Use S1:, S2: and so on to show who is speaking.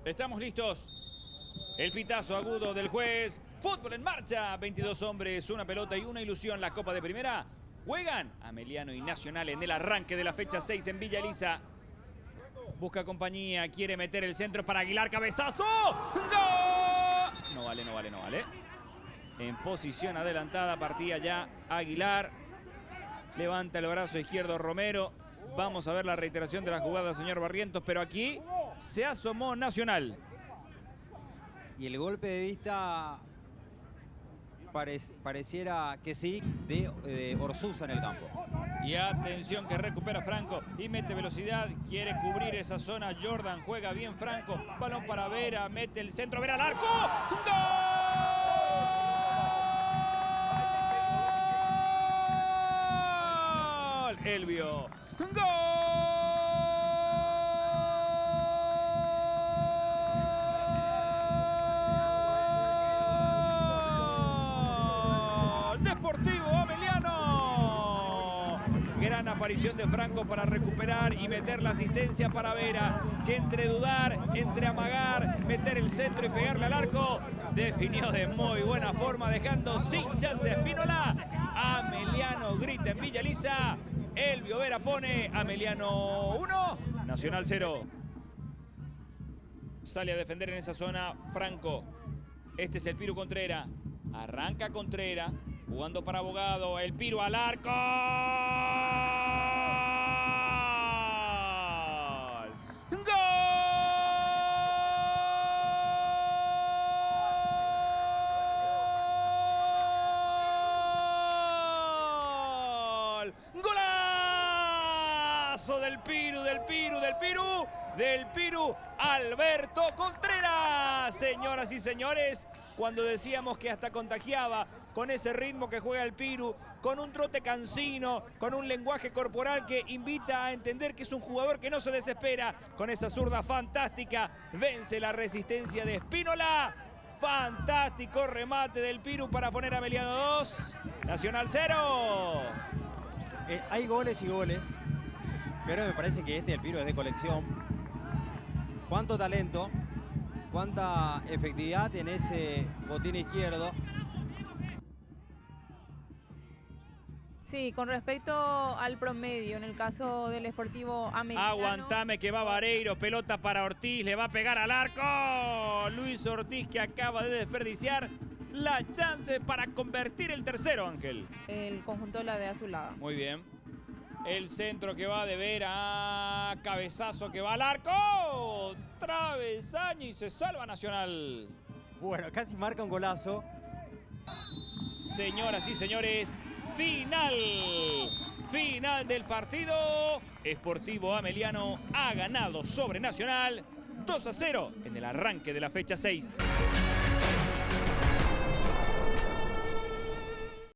S1: Estamos listos. El pitazo agudo del juez. Fútbol en marcha. 22 hombres, una pelota y una ilusión. La Copa de Primera. Juegan Ameliano y Nacional en el arranque de la fecha 6 en Villa Elisa. Busca compañía. Quiere meter el centro para Aguilar. Cabezazo. ¡Gol! No vale, no vale, no vale. En posición adelantada partía ya Aguilar. Levanta el brazo izquierdo Romero. Vamos a ver la reiteración de la jugada, señor Barrientos. Pero aquí se asomó Nacional.
S2: Y el golpe de vista pareciera que sí, de Orsuza en el campo.
S1: Y atención que recupera Franco y mete velocidad. Quiere cubrir esa zona. Jordan juega bien Franco. Balón para Vera. Mete el centro. Vera al arco. ¡Gol! Elvio. ¡Gol! Deportivo Ameliano. Gran aparición de Franco para recuperar y meter la asistencia para Vera, que entre dudar, entre amagar, meter el centro y pegarle al arco, definió de muy buena forma, dejando sin chance a Espínola. Ameliano grita en Villa Elisa. Elvio Vera pone Ameliano 1, Nacional 0. Sale a defender en esa zona Franco. Este es el Piru Contreras. Arranca Contreras. Jugando para Abogado, el Piru al arco. ¡Gol! ¡Golazo del Piru, del Piru, del Piru! Del Piru Alberto Contreras. Señoras y señores, cuando decíamos que hasta contagiaba con ese ritmo que juega el Piru, con un trote cansino, con un lenguaje corporal que invita a entender que es un jugador que no se desespera, con esa zurda fantástica, vence la resistencia de Espínola. Fantástico remate del Piru para poner a Ameliano 2, Nacional 0.
S2: Hay goles y goles, pero me parece que este del Piru es de colección. Cuánto talento, cuánta efectividad en ese botín izquierdo.
S3: Sí, con respecto al promedio, en el caso del Sportivo Ameliano.
S1: Aguantame que va Vareiro, pelota para Ortiz, le va a pegar al arco. Luis Ortiz, que acaba de desperdiciar la chance para convertir el tercero, Ángel.
S3: El conjunto la ve azulada.
S1: Muy bien. El centro que va de Vera, cabezazo que va al arco. Travesaño y se salva Nacional.
S2: Bueno, casi marca un golazo.
S1: Señoras y señores, final. Final del partido. Sportivo Ameliano ha ganado sobre Nacional 2-0 en el arranque de la fecha 6.